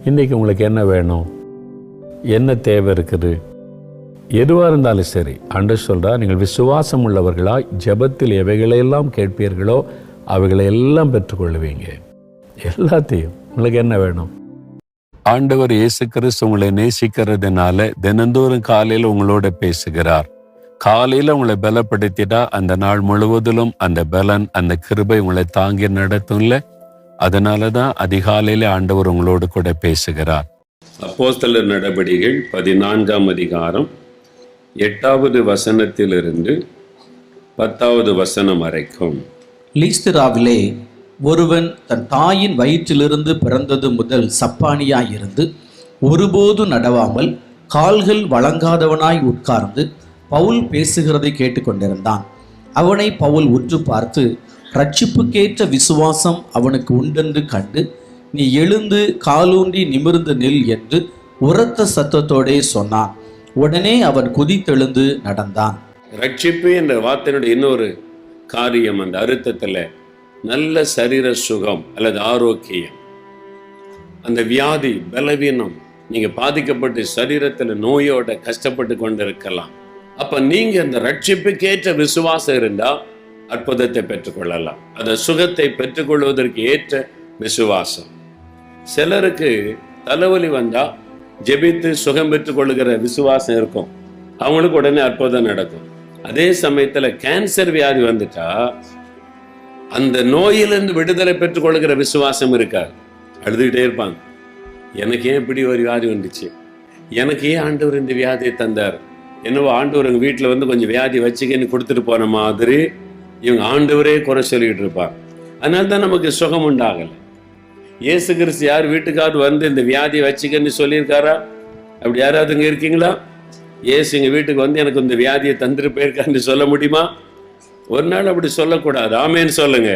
இன்றைக்கி உங்களுக்கு என்ன வேணும், என்ன தேவை இருக்குது, எதுவாக இருந்தாலும் சரி, ஆண்டவர் சொல்கிறார், நீங்கள் விசுவாசம் உள்ளவர்களாய் ஜெபத்தில் எவைகளையெல்லாம் கேட்பீர்களோ அவைகளையெல்லாம் பெற்றுக்கொள்ளுவீங்க. எல்லாத்தையும். உங்களுக்கு என்ன வேணும்? ஆண்டவர் இயேசு கிறிஸ்து உங்களை நேசிக்கிறதுனால தினந்தோறும் காலையில் உங்களோட பேசுகிறார். காலையில் உங்களை பலப்படுத்திட்டா அந்த நாள் முழுவதிலும் அந்த பலன், அந்த கிருபை உங்களை தாங்கி நடத்தும்ல. அதனால தான் அதிகாலையில் ஆண்டவர் உங்களோடு கூட பேசுகிறார். அப்போஸ்தலர் நடபடிகள் 14ஆம் அதிகாரம் 8வது வசனத்திலிருந்து 10வது வசனம் வரைக்கும். லீஸ்திராவிலே ஒருவன் தன் தாயின் வயிற்றிலிருந்து பிறந்தது முதல் சப்பானியாயிருந்து ஒருபோது நடவாமல் கால்கள் வழங்காதவனாய் உட்கார்ந்து பவுல் பேசுகிறதை கேட்டுக்கொண்டிருந்தான். அவனை பவுல் உற்று பார்த்து, ரட்சிப்புக்கேற்ற விசுவாசம் அவனுக்கு உண்டென்று கண்டு, நீ எழுந்து காலூன்றி நிமிர்ந்து நில் என்று உரத்த சத்தத்தோடே சொன்னான். உடனே அவன் குதித்தெழுந்து நடந்தான். ரட்சிப்பு என்ற வார்த்தையினுடைய இன்னொரு காரியம், அந்த அர்த்தத்தில் நல்ல சரீர சுகம் அல்லது ஆரோக்கியம். அந்த வியாதி, பலவீனம், நீங்க பாதிக்கப்பட்டு சரீரத்தில் நோயோட கஷ்டப்பட்டு கொண்டு இருக்கலாம். அப்ப நீங்க அந்த ரட்சிப்புக்கேற்ற விசுவாசம் இருந்தா அற்புதத்தை பெற்றுக்கொள்ளலாம். அந்த சுகத்தை பெற்றுக்கொள்வதற்கு ஏற்ற விசுவாசம். சிலருக்கு தலைவலி வந்தா ஜெபித்து சுகம் பெற்றுக்கொள்ளுகிற விசுவாசம் இருக்கும், அவங்களுக்கு உடனே அற்புதம் நடக்கும். அதே சமயத்துல கேன்சர் வியாதி வந்துட்டா அந்த நோயிலிருந்து விடுதலை பெற்றுக்கொள்கிற விசுவாசம் இருக்காது. அழுதுகிட்டே இருப்பாங்க, எனக்கு ஏன் இப்படி ஒரு வியாதி வந்துச்சு, எனக்கு ஏன் ஆண்டவர் இந்த வியாதியை தந்தார், என்னவோ ஆண்டவர் எங்கள் வீட்டில் வந்து கொஞ்சம் வியாதி வச்சுக்கன்னு கொடுத்துட்டு போன மாதிரி இவங்க ஆண்டவரே குறை சொல்லிக்கிட்டு இருப்பாங்க. அதனால தான் நமக்கு சுகம் உண்டாகலை. இயேசு கிறிஸ்து யார் வீட்டுக்காவது வந்து இந்த வியாதியை வச்சுக்கன்னு சொல்லியிருக்காரா? அப்படி யாராவது இங்கே இருக்கீங்களா? இயேசு எங்கள் வீட்டுக்கு வந்து எனக்கு இந்த வியாதியை தந்துட்டு போயிருக்கான்னு சொல்ல முடியுமா? ஒரு நாள் அப்படி சொல்லக்கூடாது. ஆமேன்னு சொல்லுங்க.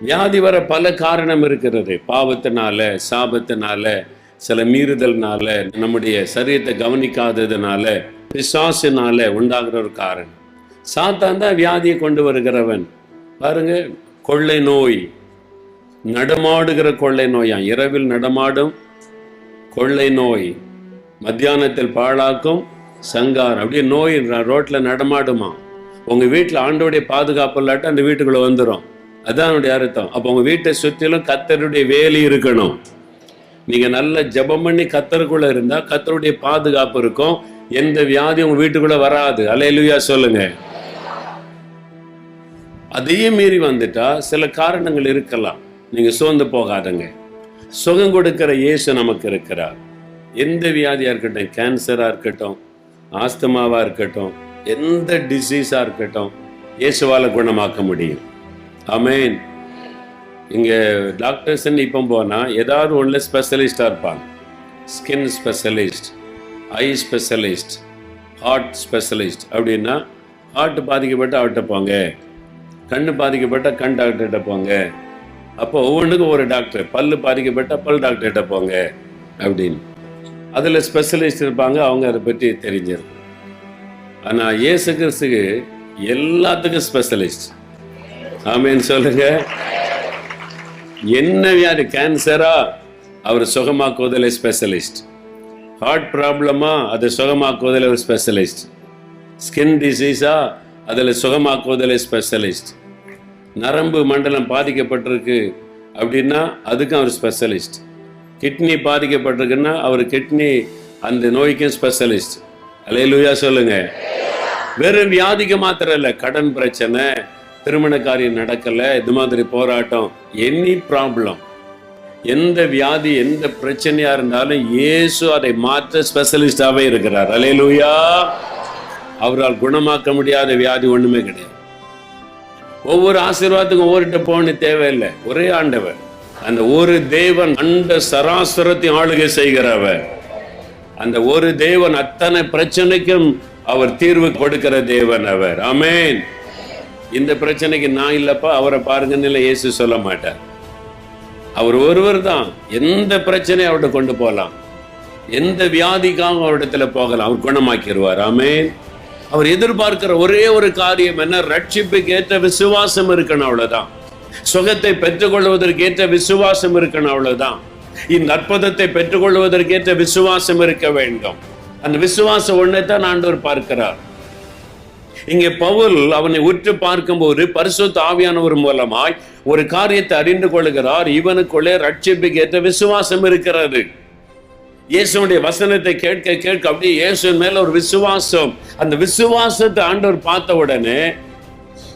வியாதி வர பல காரணம் இருக்கிறது. பாவத்தினால, சாபத்தினால, சில மீறுதல்னால, நம்முடைய சரீரத்தை கவனிக்காததுனால, பிசாசினால உண்டாகிற ஒரு காரணம். சாத்தான் தான் வியாதியை கொண்டு வருகிறவன். பாருங்க, கொள்ளை நோய், நடமாடுகிற கொள்ளை நோயா, இரவில் நடமாடும் கொள்ளை நோய், மத்தியானத்தில் பாழாக்கும் சங்காரம். அப்படியே நோய் ரோட்ல நடமாடுமா. உங்க வீட்டில் ஆண்டோடைய பாதுகாப்பு இல்லாட்ட அந்த வீட்டுக்குள்ள வந்துடும். அதான் அவனுடைய அர்த்தம். அப்போ உங்க வீட்டை சுற்றிலும் கர்த்தருடைய வேலி இருக்கணும். நீங்க நல்ல ஜெபம் பண்ணி கர்த்தருக்குள்ள இருந்தா கர்த்தருடைய பாதுகாப்பு இருக்கும். எந்த வியாதி உங்க வீட்டுக்குள்ள வராது. அல்லேலூயா சொல்லுங்க. அதையே மீறி வந்துட்டா சில காரணங்கள் இருக்கலாம். நீங்க சோர்ந்து போகாதுங்க. சுகம் கொடுக்கிற இயேசு நமக்கு இருக்கிறார். எந்த வியாதியா இருக்கட்டும், கேன்சரா இருக்கட்டும், ஆஸ்துமாவா இருக்கட்டும், எந்த டிசீஸா இருக்கட்டும், இயேசுவால குணமாக்க முடியும். ஆமேன். இங்க டாக்டர்ஸ் இப்போ போனா ஏதாவது ஒன்றுல ஸ்பெஷலிஸ்டா இருப்பாங்க. Skin specialist, eye specialist, heart specialist. அப்படின்னா ஹார்ட் பாதிக்கப்பட்ட அவர்கிட்ட போங்க, கண்ணு பாதிக்கப்பட்ட கண் டாக்டர்கிட்ட போங்க. அப்போ ஒவ்வொன்றுக்கும் ஒரு டாக்டர். பல்லு பாதிக்கப்பட்ட பல் டாக்டர்கிட்ட போங்க அப்படின்னு. அதில் ஸ்பெஷலிஸ்ட் இருப்பாங்க, அவங்க அதை பற்றி தெரிஞ்சிருக்கும். ஆனால் இயேசு கிறிஸ்துக்கு எல்லாத்துக்கும் ஸ்பெஷலிஸ்ட். ஆமேன்னு சொல்லுங்க. என்ன வியாதி, கேன்சரா, அவர் சுகமாக்குவதில் ஸ்பெஷலிஸ்ட். ஹார்ட் ப்ராப்ளமா, அதை சுகமாக்குவதில் ஒரு ஸ்பெஷலிஸ்ட். ஸ்கின் டிசீஸா, அதில் சுகமாக்குவதில் ஸ்பெஷலிஸ்ட். நரம்பு மண்டலம் பாதிக்கப்பட்டிருக்கு அப்படின்னா அதுக்கும் அவர் ஸ்பெஷலிஸ்ட். கிட்னி பாதிக்கப்பட்டிருக்குன்னா அவர் கிட்னி அந்த நோய்க்கும் ஸ்பெஷலிஸ்ட். அல்லேலூயா சொல்லுங்க. வெறும் வியாதிக்கு மாத்திரம் இல்லை, கடன் பிரச்சனை, திருமண காரியம் நடக்கல, இது மாதிரி போராட்டம், எனி ப்ராப்ளம், எந்த வியாதி எந்த பிரச்சனையா இருந்தாலும் இயேசு அதை மாற்ற ஸ்பெஷலிஸ்டாவே இருக்கிறார். அல்லேலூயா. அவரால் குணமாக்க முடியாத வியாதி ஒண்ணுமே கிடையாது. ஒவ்வொரு ஆசீர்வாதத்துக்கும் ஒவ்வொருட்ட போன தேவையில்லை. ஒரே ஆண்டவர், அந்த ஒரு தேவன் அண்ட சராசரத்தை ஆளுகை செய்கிறவர். அந்த ஒரு தேவன் அத்தனை பிரச்சனைக்கும் அவர் தீர்வு கொடுக்கிற தேவன் அவர். ஆமேன். இந்த பிரச்சனைக்கு நான் இல்லப்பா அவரை பாருங்கன்னு இயேசு சொல்ல மாட்டார். அவர் ஒருவர் தான் எந்த பிரச்சனையும் அவர்கிட்ட கொண்டு போகலாம், எந்த வியாதிக்காக அவரிடத்துல போகலாம், அவர் குணமாக்கிடுவார். ஆமேன். அவர் எதிர்பார்க்கிற ஒரே ஒரு காரியம் என்ன? ரட்சிப்புக்கு ஏற்ற விசுவாசம் இருக்கணும், அவ்வளவுதான். சுகத்தை பெற்றுக்கொள்வதற்கு ஏற்ற விசுவாசம் இருக்கணும், அவ்வளவுதான். இந்த அற்புதத்தை பெற்றுக்கொள்வதற்கேற்ற விசுவாசம் இருக்க வேண்டும். அந்த விசுவாசம் ஒன்றைத்தான் ஆண்டவர் பார்க்கிறார். இங்கே பவுல் அவனை உற்று பார்க்கும்போது பரிசுத்த ஆவியானவர் மூலமாய் ஒரு காரியத்தை அறிந்து கொள்கிறார். இவனுக்குள்ளே ரட்சிப்புக்கு ஏற்ற விசுவாசம் இருக்கிறது. இயேசுடைய வசனத்தை கேட்க கேட்க அப்படியே இயேசுவின் மேல ஒரு விசுவாசம். அந்த விசுவாசத்தை ஆண்டவர் பார்த்த உடனே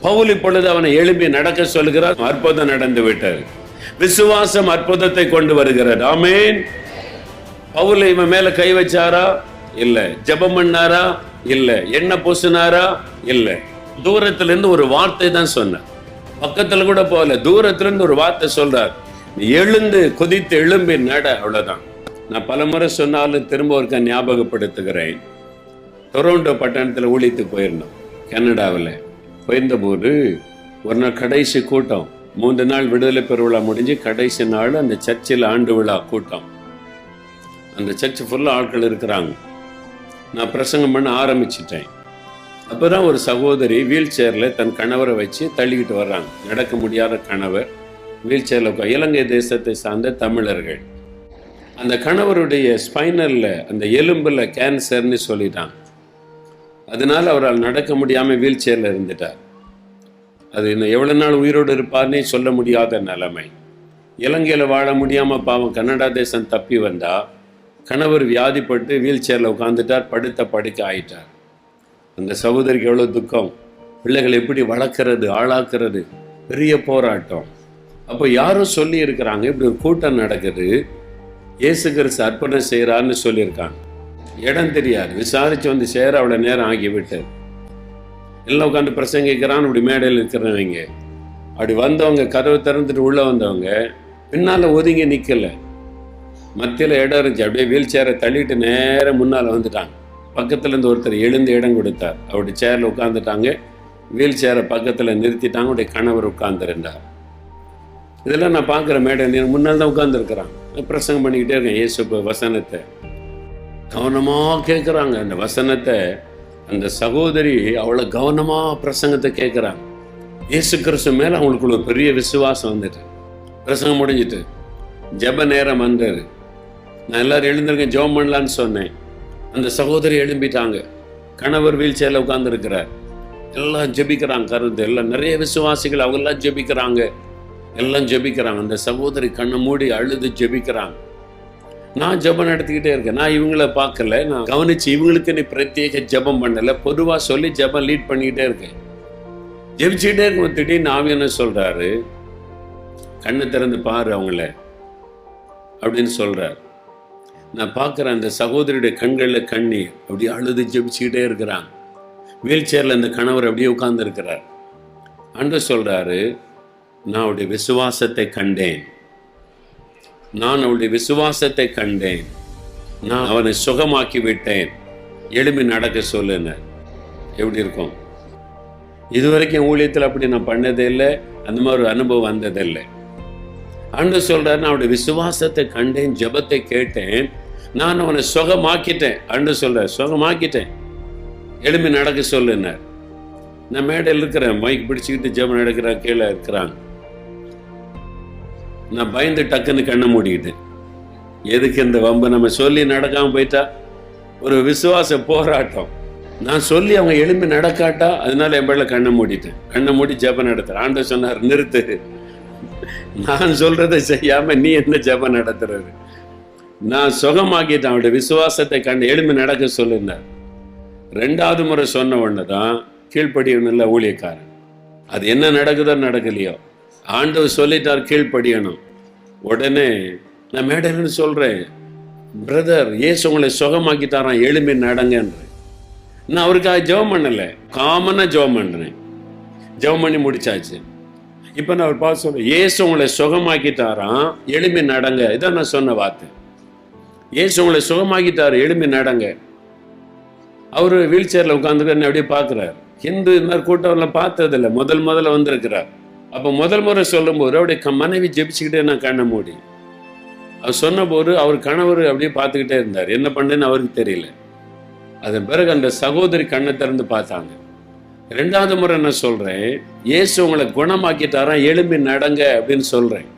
பவுல் இப்பொழுது அவனை எழுப்பி நடக்க சொல்கிறார். அற்புதம் நடந்து விட்டது. விசுவாசம் அற்புதத்தை கொண்டு வருகிறது. ஆமென். பவுல் இவன் மேல கை வச்சாரா? இல்ல. ஜெபம் பண்ணாரா? இல்ல. எண்ணெய் பூசினாரா? இல்ல. தூரத்துல இருந்து ஒரு வார்த்தை தான் சொன்னார். பக்கத்துல கூட போகல. தூரத்துல இருந்து ஒரு வார்த்தை சொல்றார், நீ எழுந்து குதித்து எழும்பி நட. அவ்வளவுதான். நான் பல முறை சொன்னாலும் திரும்ப ஒருக்க ஞாபகப்படுத்துகிறேன். டொரண்டோ பட்டணத்துல ஊழியத்துக்கு போயிருந்தோம். கனடாவில் போயிருந்தபோது ஒரு நாள் கடைசி கூட்டம். 3 நாள் விடுதலை பெருவிழா முடிஞ்சு கடைசி நாள் அந்த சர்ச்சில் ஆண்டு விழா கூட்டம். அந்த சர்ச் ஃபுல்லாக ஆட்கள் இருக்கிறாங்க. நான் பிரசங்கம் பண்ண ஆரம்பிச்சிட்டேன். அப்போதான் ஒரு சகோதரி வீல் சேரில் தன் கணவரை வச்சு தள்ளிக்கிட்டு வர்றாங்க. நடக்க முடியாத கணவர் வீல் சேரில். இலங்கை தேசத்தை சார்ந்த தமிழர்கள். அந்த கணவருடைய ஸ்பைனலில் அந்த எலும்பில் கேன்சர்னு சொல்லிட்டாங்க. அதனால அவரால் நடக்க முடியாமல் வீல் சேரில் இருந்துட்டார். அது இன்னும் எவ்வளோ நாள் உயிரோடு இருப்பார்னே சொல்ல முடியாத நிலைமை. இலங்கையில் வாழ முடியாமல் பாவம் கனடா தேசம் தப்பி வந்தா கணவர் வியாதிப்பட்டு வீல் சேரில் உட்காந்துட்டார். படுத்த படுக்க ஆயிட்டார். அந்த சகோதரிக்கு எவ்வளோ துக்கம். பிள்ளைகளை எப்படி வளர்க்கறது, ஆளாக்குறது, பெரிய போராட்டம். அப்போ யாரும் சொல்லி இருக்கிறாங்க, இப்படி ஒரு கூட்டம் நடக்குது, இயேசு கிறிஸ்து அர்ப்பணம் செய்கிறான்னு சொல்லியிருக்காங்க. இடம் தெரியாது. விசாரித்து வந்து சேர அவ்வளோ நேரம் ஆகிவிட்டது. எல்லாம் உட்காந்து பிரசங்கிக்கிறான்னு இப்படி மேடையில் இருக்கிறவங்க. அப்படி வந்தவங்க கதவை திறந்துட்டு உள்ளே வந்தவங்க பின்னால் ஒதுங்கி நிற்கலை. மத்தியில் இடம் இருந்துச்சு. அப்படியே வீல் சேரை தள்ளிட்டு நேரம் முன்னால் வந்துட்டாங்க. பக்கத்துலேருந்து ஒருத்தர் எழுந்து இடம் கொடுத்தார். அவருடைய சேரில் உட்காந்துட்டாங்க. வீல் சேரை பக்கத்தில் நிறுத்திட்டாங்க. அவருடைய கணவர் உட்கார்ந்துருந்தார். இதெல்லாம் நான் பார்க்குற மேடையில் முன்னால் தான் உட்காந்துருக்குறாங்க. பிரசங்கம் பண்ணிக்கிட்டே இருக்கேன். இயேசு வசனத்தை கவனமாக கேட்குறாங்க. அந்த வசனத்தை அந்த சகோதரி அவ்வளோ கவனமாக பிரசங்கத்தை கேட்குறாங்க. இயேசு கிறிஸ்து மேலே அவங்களுக்குள்ள ஒரு பெரிய விசுவாசம் வந்துட்டு பிரசங்கம் முடிஞ்சிட்டு ஜெப நேரம் வந்தது. நான் எல்லாரும் எழுந்திருக்கேன், ஜெபம் பண்ணலான்னு சொன்னேன். அந்த சகோதரி எழும்பிட்டாங்க. கணவர் வீல் சேரில் உட்கார்ந்துருக்கிறார். எல்லாம் ஜெபிக்கிறாங்க. கருத்து எல்லாம் நிறைய விசுவாசிகள் அவங்கெல்லாம் ஜெபிக்கிறாங்க. எல்லாம் ஜெபிக்கிறாங்க. அந்த சகோதரி கண்ணை மூடி அழுது ஜெபிக்கிறாங்க. நான் ஜெபம் நடத்திக்கிட்டே இருக்கேன். நான் இவங்கள பார்க்கல, நான் கவனிச்சு இவங்களுக்கு நீ பிரத்யேக ஜெபம் பண்ணலை, பொதுவாக சொல்லி ஜெபம் லீட் பண்ணிக்கிட்டே இருக்கேன். ஜெபிச்சுக்கிட்டே இருக்கும். திடீர்னு ஆவியான சொல்கிறாரு, கண்ணை திறந்து பாரு அவங்கள அப்படின்னு சொல்கிறார். நான் பார்க்குறேன் அந்த சகோதரியுடைய கண்களில் கண்ணீர். அப்படியே அழுது ஜெபிச்சுக்கிட்டே இருக்கிறாங்க. வீல் சேரில் அந்த கணவர் அப்படியே உட்கார்ந்துருக்கிறார். ஆண்டவர் சொல்கிறாரு, நான் அவருடைய விசுவாசத்தை கண்டேன். நான் அவருடைய விசுவாசத்தை கண்டேன். நான் அவனை சுகமாக்கி விட்டேன். எழுப்பி நடக்க சொல்லுன்னு. எப்படி இருக்கும்? இதுவரைக்கும் ஊழியத்தில் அப்படி நான் பண்ணதே இல்லை. அந்த மாதிரி ஒரு அனுபவம் வந்ததில்லை. ஆண்டவர் சொல்றாரு, நான் அவருடைய விசுவாசத்தை கண்டேன், ஜெபத்தை கேட்டேன், நான் அவனை சுகமாக்கிட்டேன். ஆண்டவர் சொல்றார், சுகமாக்கிட்டேன், எழுப்பி நடக்க சொல்லுன்னார். நான் மேடையில் இருக்கிறேன், மைக் பிடிச்சிக்கிட்டு ஜெபம் நடக்கிற கீழே இருக்கிறாங்க. நான் பயந்து டக்குன்னு கண்ணை மூடிக்கிட்டேன். எதுக்கு இந்த வம்பு? நம்ம சொல்லி நடக்காம போயிட்டா ஒரு விசுவாச போராட்டம். நான் சொல்லி அவங்க எழும்பி நடக்காட்டா, அதனால என் பேரில் கண்ணை மூடிட்டேன். கண்ணை மூடி ஜெபம் நடத்துறேன். ஆண்டவர் சொன்னார், நிறுத்து, நான் சொல்றதை செய்யாம நீ என்ன ஜெபம் நடத்துறது? நான் சுகமாக்கிட்டேன். அவருடைய விசுவாசத்தை கண்டு எழும்பி நடக்க சொல்லுனார். 2வது முறை சொன்ன உடனே தான் கீழ்ப்படியணும். இல்லை ஊழியக்காரன், அது என்ன நடக்குதோ நடக்கலையோ, ஆண்டவர் சொல்லிட்டார் கீழ்ப்படியணும். உடனே நான் மேடையில்னு சொல்கிறேன், பிரதர் இயேசு உங்களை சுகமாக்கிட்டாரான், எழும்பி நடங்கன்ற. நான் அவருக்காக ஜெபம் பண்ணலை, காமனாக ஜெபம் பண்ணுறேன். ஜெபம் பண்ணி முடிச்சாச்சு. இப்போ நான் அவர் பார்த்து சொல்கிறேன், இயேசு உங்களை சுகமாக்கிட்டாரான், எழும்பி நடங்க. இதான் நான் சொன்ன வார்த்தை. இயேசு உங்களை சுகமாக்கிட்டாரு, எழும்பி நடங்க. அவர் வீல் சேரில் உட்காந்துக்க அப்படியே பார்க்குறாரு. ஹிந்து இந்த மாதிரி கூட்டம்லாம் பார்த்ததில்லை, முதல்ல வந்திருக்கிறார். அப்போ முதல் முறை சொல்லும்போது அவருடைய மனைவி ஜெபிச்சுக்கிட்டே நான் கண்ணை மூடி அவர் சொன்னபோது அவர் கணவர் அப்படியே பார்த்துக்கிட்டே இருந்தார். என்ன பண்ணுன்னு அவருக்கு தெரியல. அதன் பிறகு அந்த சகோதரி கண்ணை திறந்து பார்த்தாங்க. 2வது முறை நான் சொல்கிறேன், இயேசு உங்களை குணமாக்கிட்டாரான், எழும்பி நடங்க அப்படின்னு சொல்கிறேன்.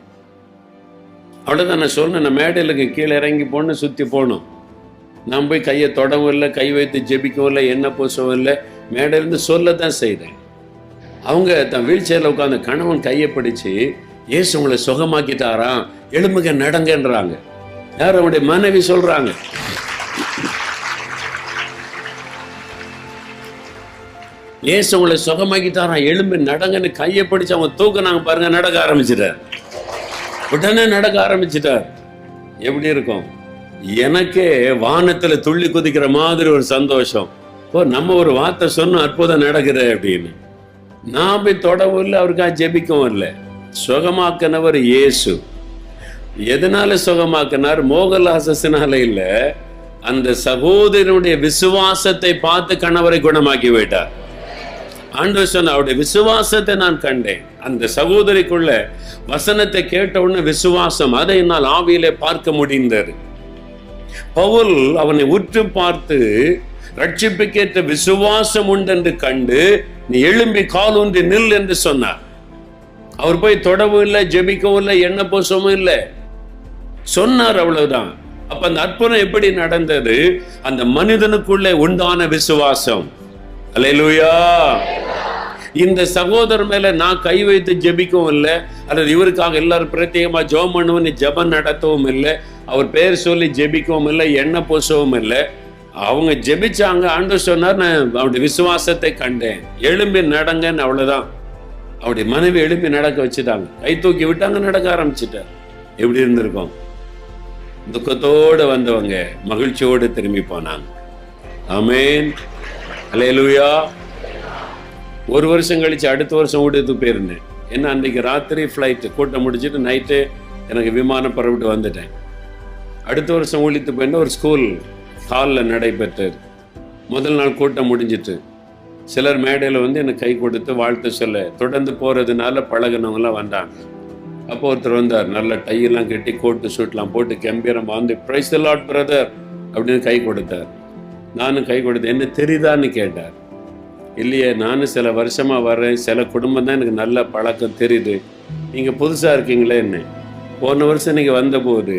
அவ்வளோதான் நான் சொன்னேன். நான் மேடையிலுக்கு கீழே இறங்கி போகணும், சுற்றி போகணும். நான் போய் கையை தொடவும் இல்லை, கை வைத்து ஜெபிக்கவும் இல்லை, எண்ணெய் பூசவும் இல்லை. மேடையிலேருந்து சொல்ல தான் செய்தேன். அவங்க தன் வீல் சேரில் உட்காந்து கணவன் கையை பிடிச்சு, இயேசு உங்களை சுகமாக்கிட்டாராம், எழும்புங்க நடங்கன்றாங்க. யார்? அவனுடைய மனைவி சொல்றாங்க. இயேசு உங்களை சுகமாக்கிட்டாராம், எழும்பு நடங்கன்னு கையை பிடிச்சு அவங்க தூக்குனாங்க பாருங்க. நடக்க ஆரம்பிச்சிட்டார். உடனே நடக்க ஆரம்பிச்சிட்டார். எப்படி இருக்கும்? எனக்கே வானத்துல துள்ளி குதிக்கிற மாதிரி ஒரு சந்தோஷம். ஓ, நம்ம ஒரு வார்த்தை சொன்னோம், அற்புதம் நடக்குது அப்படின்னு. நான் போய் தொடவும் இல்லை, அவருக்காக ஜெபிக்கவும் இல்லை. சுகமாக்கினவர் இயேசு. எதனால சுகமாக்கினார்? மோகலாசத்தினால இல்ல, அந்த சகோதரனுடைய விசுவாசத்தை பார்த்து கணவரை குணமாக்கி விட்டார். ஆண்டவர் சொன்ன, அவருடைய விசுவாசத்தை நான் கண்டேன். அந்த சகோதரிக்குள்ள வசனத்தை கேட்ட உடனே விசுவாசம், அதை என்னால் ஆவியிலே பார்க்க முடிந்தது. பவுல் அவனை உற்று பார்த்து, ரட்சிப்புக்கேற்ற விசுவாசம் உண்டு என்று கண்டு, நீ எழும்பி கால் ஊன்றி நில் என்று சொன்னார். அவர் போய் தொடவும் இல்லை, ஜெபிக்கவும் இல்லை, எண்ணெய் பூசவும் இல்லை, சொன்னார், அவ்வளவுதான். அப்ப அந்த அற்புதம் எப்படி நடந்தது? அந்த மனிதனுக்குள்ளே உண்டான விசுவாசம். அல்லேலூயா. இந்த சகோதரர் மேல நான் கை வைத்து ஜெபிக்கவும் இல்லை, அல்லது இவருக்காக எல்லாரும் பிரத்யேகமா ஜெபம் பண்ணுவோம், ஜெபம் நடத்தவும் இல்லை, அவர் பேர் சொல்லி ஜெபிக்கவும் இல்லை, எண்ணெய் பூசவும் இல்லை. அவங்க ஜெபிச்சாங்க. ஆண்டவர் சொன்னார், நான் அவருடைய விசுவாசத்தை கண்டேன், எழும்பி நடங்கன்னு. அவ்வளவுதான். அவருடைய மனைவி எழும்பி நடக்க வச்சுட்டாங்க, கை தூக்கி விட்டாங்க, நடக்க ஆரம்பிச்சுட்டார். எப்படி இருந்திருக்கும்? துக்கத்தோடு வந்தவங்க மகிழ்ச்சியோடு திரும்பி போனாங்க. ஆமென். அல்லேலூயா. ஒரு வருஷம் கழிச்சு அடுத்த வருஷம் ஊழியத்துக்கு போயிருந்தேன். என்ன, அன்றைக்கு ராத்திரி ஃப்ளைட்டு கூட்டம் முடிச்சுட்டு நைட்டு எனக்கு விமானம் புறப்பட்டு வந்துட்டேன். அடுத்த வருஷம் ஊழியத்துக்கு போயிருந்தேன். ஒரு ஸ்கூல் ஹாலில் நடைபெற்றது. முதல் நாள் கூட்டம் முடிஞ்சிட்டு சிலர் மேடையில் வந்து எனக்கு கை கொடுத்து வாழ்த்து சொல்ல, தொடர்ந்து போகிறதுனால பழகினவங்களாம் வந்தாங்க. அப்போ ஒருத்தர் வந்தார், நல்ல டையெல்லாம் கட்டி கோட்டு சூட்லாம் போட்டு கம்பீரமாக வந்து, பிரைஸ் தி லார்ட் பிரதர் அப்படின்னு கை கொடுத்தார். நானும் கை கொடுத்தேன். என்ன தெரியுதான்னு கேட்டார். இல்லையே, நானும் சில வருஷமாக வர்றேன், சில குடும்பம் தான் எனக்கு நல்ல பழக்கம் தெரியுது, நீங்கள் புதுசாக இருக்கீங்களே என்ன. போன வருஷம் நீங்கள் வந்தபோது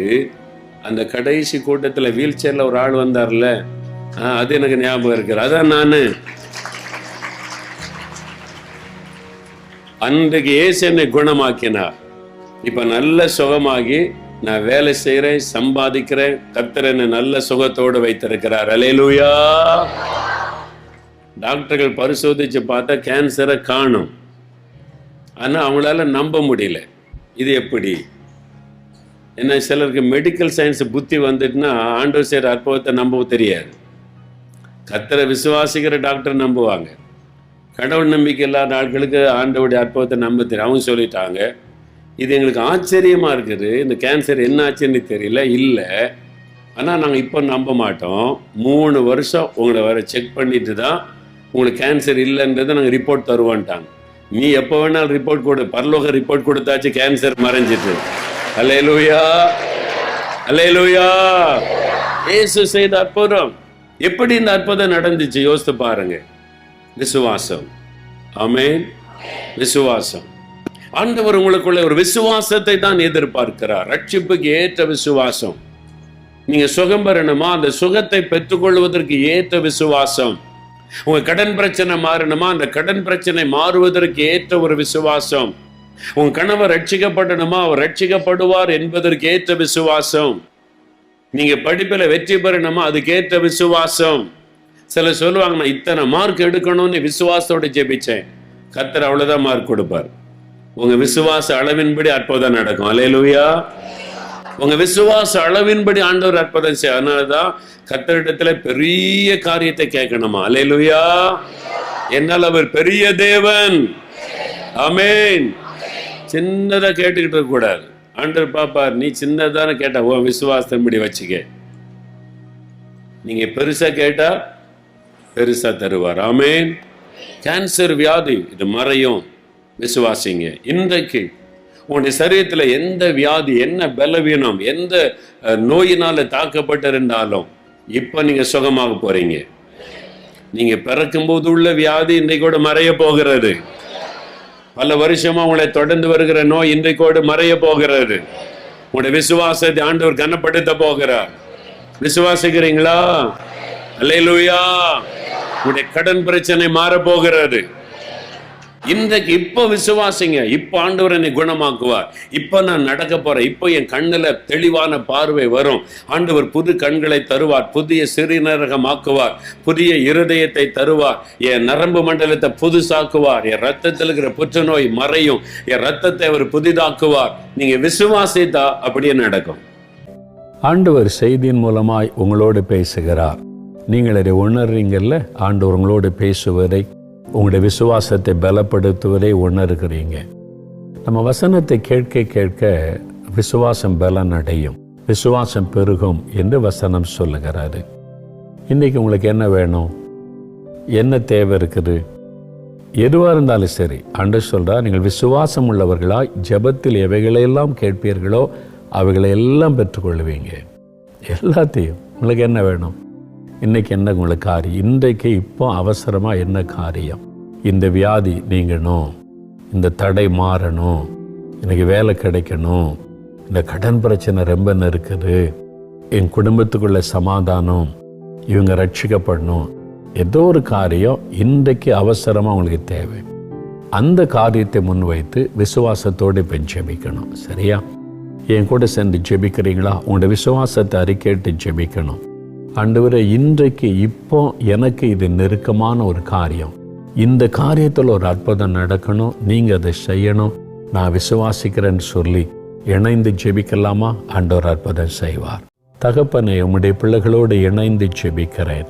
அந்த கடைசி கூட்டத்தில் வீல் சேரில் ஒரு ஆள் வந்தார்ல, அது எனக்கு ஞாபகம் இருக்கிற. அதான் நான் அன்றைக்கு இயேசு என்னை குணமாக்கினார். இப்ப நல்ல சுகமாகி நான் வேலை செய்யறேன், சம்பாதிக்கிறேன். கர்த்தர் என்னை நல்ல சுகத்தோடு வைத்திருக்கிறார். அல்லேலூயா. டாக்டர்கள் பரிசோதிச்சு பார்த்தா கேன்சரை காணும். ஆனா அவங்களால நம்ப முடியல. இது எப்படி? என்ன, சிலருக்கு மெடிக்கல் சயின்ஸ் புத்தி வந்துட்டுன்னா ஆண்டவர் செய்கிற அற்புதத்தை நம்பவும் தெரியாது. கர்த்தரை விசுவாசிக்கிற டாக்டர் நம்புவாங்க. கடவுள் நம்பிக்கை இல்லாத ஆட்களுக்கு ஆண்டவருடைய அற்புதத்தை நம்ப தெரியும். அவங்க சொல்லிட்டாங்க. இது எங்களுக்கு ஆச்சரியமாக இருக்குது, இந்த கேன்சர் என்ன ஆச்சுன்னு தெரியல. இல்லை, ஆனால் நாங்கள் இப்போ நம்ப மாட்டோம். 3 வருஷம் உங்களை வர செக் பண்ணிட்டு தான் உங்களுக்கு கேன்சர் இல்லைன்றதை நாங்கள் ரிப்போர்ட் தருவோன்ட்டாங்க. நீ எப்போ வேணாலும் ரிப்போர்ட் கொடு, பரலோக ரிப்போர்ட் கொடுத்தாச்சு, கேன்சர் மறைஞ்சிட்டு. அல்லேலூயா, அல்லேலூயா. இயேசு செய்த அற்புதம். எப்படி இந்த அற்புதம் நடந்துச்சு யோசித்து பாருங்க. விசுவாசம். ஆமென். விசுவாசம். ஆண்டவர் உங்களுக்குள்ள ஒரு விசுவாசத்தை தான் எதிர்பார்க்கிறார். ரட்சிப்புக்கு ஏற்ற விசுவாசம். நீங்க சுகம் பெறணுமா, அந்த சுகத்தை பெற்றுக்கொள்வதற்கு ஏற்ற விசுவாசம். உங்க கடன் பிரச்சனை மாறணுமா, அந்த கடன் பிரச்சனை மாறுவதற்கு ஏற்ற ஒரு விசுவாசம். உங்க கணவர் ரட்சிக்கப்படணுமா, அவர் ரட்சிக்கப்படுவார் என்பதற்கு ஏற்ற விசுவாசம். நீங்க படிப்புல வெற்றி பெறணுமா, அதுக்கேற்ற விசுவாசம். சிலர் சொல்லுவாங்க, நான் இத்தனை மார்க் எடுக்கணும்னு விசுவாசத்தோட ஜெபிச்சேன். கர்த்தர் அவ்வளவுதான் மார்க் கொடுப்பார். உங்க விசுவாச அளவின்படி அற்புதம் நடக்கும். அல்லேலூயா. உங்க விசுவாச அளவின்படி ஆண்டவர் அற்புதம் செய்ய. அதனாலதான் கர்த்தரிடத்துல பெரிய காரியத்தை கேட்கணுமா. அல்லேலூயா. என்னால் அவர் பெரிய தேவன். ஆமென். சின்னதா கேட்டுக்கிட்டு இருக்க கூடாது. ஆண்டவர் பாப்பார், நீ சின்னதான கேட்டா உன் விசுவாசத்தின்படி வச்சுக்க. நீங்க பெருசா கேட்டா பெருசா தருவார். ஆமென். கேன்சர் வியாதி இது மறையும், விசுவாசிங்க. இன்றைக்கு உங்களுடைய சரீரத்துல எந்த வியாதி, என்ன பலவீனம், எந்த நோயினால தாக்கப்பட்டிருந்தாலும் இப்ப நீங்க சுகமாக போறீங்க. நீங்க பிறக்கும் போது உள்ள வியாதி இன்றைக்கோடு மறைய போகிறது. பல வருஷமா உங்களை தொடர்ந்து வருகிற நோய் இன்றைக்கோடு மறைய போகிறது. உங்களுடைய விசுவாசத்தை ஆண்டவர் கனப்படுத்த போகிறார். விசுவாசிக்கிறீங்களா? அல்லேலூயா. உங்களுடைய கடன் பிரச்சனை மாற போகிறது. இன்றைக்கு இப்போ விசுவாசிங்க. இப்போ ஆண்டவர் என்னை குணமாக்குவார். இப்போ நான் நடக்க போறேன். இப்போ என் கண்ணுல தெளிவான பார்வை வரும். ஆண்டவர் புது கண்களை தருவார், புதிய சிறுநீரகமாக்குவார், புதிய இருதயத்தை தருவார், என் நரம்பு மண்டலத்தை புதுசாக்குவார், என் ரத்தத்தில் இருக்கிற புற்றுநோய் மறையும், என் ரத்தத்தை அவர் புதிதாக்குவார். நீங்க விசுவாசித்தா அப்படியே நடக்கும். ஆண்டவர் செய்தியின் மூலமாய் உங்களோடு பேசுகிறார். நீங்கள் அதை உணர்றீங்கல்ல? ஆண்டவர் உங்களோடு பேசுவதை, உங்களுடைய விசுவாசத்தை பலப்படுத்துவதை உணர்கிறீங்க. நம்ம வசனத்தை கேட்க கேட்க விசுவாசம் பலன் அடையும், விசுவாசம் பெருகும் என்று வசனம் சொல்லுகிறாரு. இன்றைக்கி உங்களுக்கு என்ன வேணும்? என்ன தேவை இருக்குது? எதுவாக இருந்தாலும் சரி, ஆண்டவர் சொல்கிறார், நீங்கள் விசுவாசம் உள்ளவர்களாய் ஜெபத்தில் எவைகளையெல்லாம் கேட்பீர்களோ அவைகளை எல்லாம் பெற்றுக்கொள்வீங்க. எல்லாத்தையும். உங்களுக்கு என்ன வேணும்? இன்றைக்கி என்ன உங்களுக்கு காரியம்? இன்றைக்கு இப்போ அவசரமாக என்ன காரியம்? இந்த வியாதி நீங்கணும், இந்த தடை மாறணும், எனக்கு வேலை கிடைக்கணும், இந்த கடன் பிரச்சனை ரொம்ப இருக்குது, என் குடும்பத்துக்குள்ள சமாதானம், இவங்க ரட்சிக்கப்படணும். ஏதோ ஒரு காரியம் இன்றைக்கு அவசரமாக உங்களுக்கு தேவை. அந்த காரியத்தை முன்வைத்து விசுவாசத்தோடு இப்போ ஜெபிக்கணும். சரியா? என் கூட சேர்ந்து ஜெபிக்கிறீங்களா? உங்களோட விசுவாசத்தை அறிக்கையிட்டு ஜெபிக்கணும். ஆண்டவரே, இன்றைக்கு இப்போ எனக்கு இது நெருக்கமான ஒரு காரியம், இந்த காரியத்தில் ஒரு அற்புதம் நடக்கணும், நீங்கள் அதை செய்யணும், நான் விசுவாசிக்கிறேன்னு சொல்லி இணைந்து ஜெபிக்கலாமா? ஆண்டவர் அற்புதம் செய்வார். தகப்பனே, உம்முடைய பிள்ளைகளோடு இணைந்து ஜெபிக்கிறேன்.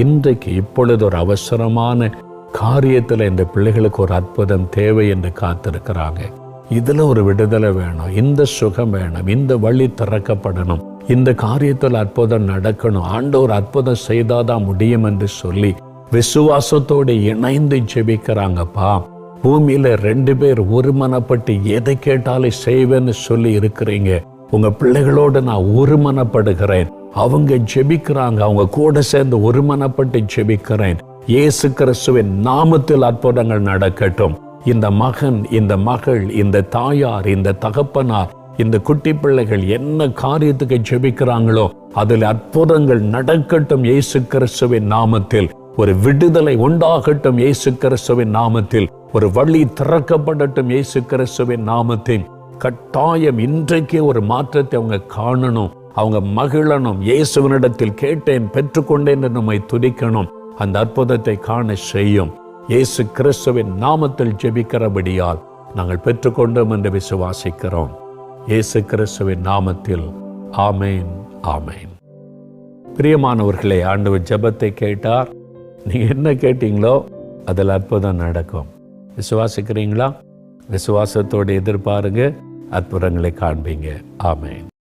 இன்றைக்கு இப்பொழுது ஒரு அவசரமான காரியத்தில் இந்த பிள்ளைகளுக்கு ஒரு அற்புதம் தேவை என்று காத்திருக்கிறாங்க. இதில் ஒரு விடுதலை வேணும், இந்த சுகம் வேணும், இந்த வழி திறக்கப்படணும், இந்த காரியத்தில் அற்புதம் நடக்கணும், ஆண்டவர் அற்புதம் செய்தாதான் முடியும் என்று சொல்லி விசுவாசத்தோடு இணைந்து ஜெபிக்கிறாங்கப்பா. பூமியில 2 பேர் ஒருமனப்பட்டு எதை கேட்டாலும் செய்வேன்னு சொல்லி இருக்கிறீங்க. உங்க பிள்ளைகளோடு நான் ஒருமனப்படுகிறேன். அவங்க ஜெபிக்கிறாங்க, அவங்க கூட சேர்ந்து ஒருமனப்பட்டு ஜெபிக்கிறேன். இயேசு கிறிஸ்துவின் நாமத்தில் அற்புதங்கள் நடக்கட்டும். இந்த மகன், இந்த மகள், இந்த தாயார், இந்த தகப்பனார், இந்த குட்டி பிள்ளைகள் என்ன காரியத்துக்கு ஜெபிக்கிறாங்களோ அதில் அற்புதங்கள் நடக்கட்டும் இயேசு கிறிஸ்துவின் நாமத்தில். ஒரு விடுதலை உண்டாகட்டும் இயேசு கிறிஸ்துவின் நாமத்தில். ஒரு வழி திறக்கப்படட்டும் இயேசு கிறிஸ்துவின் நாமத்தில். கட்டாயம் இன்றைக்கே ஒரு மாற்றத்தை அவங்க காணணும், அவங்க மகிழணும். இயேசுவினிடத்தில் கேட்டேன், பெற்றுக்கொண்டேன் என்று நம்மை துதிக்கணும். அந்த அற்புதத்தை காண செய்யும். இயேசு கிறிஸ்துவின் நாமத்தில் ஜெபிக்கிறபடியால் நாங்கள் பெற்றுக்கொண்டோம் என்று விசுவாசிக்கிறோம். இயேசு கிறிஸ்துவின் நாமத்தில் ஆமேன், ஆமேன். பிரியமானவர்களே, ஆண்டவர் ஜெபத்தை கேட்டார். நீங்க என்ன கேட்டீங்களோ அதில் அற்புதம் நடக்கும். விசுவாசிக்கிறீங்களா? விசுவாசத்தோடு எதிர்பாருங்க, அற்புதங்களை காண்பீங்க. ஆமேன்.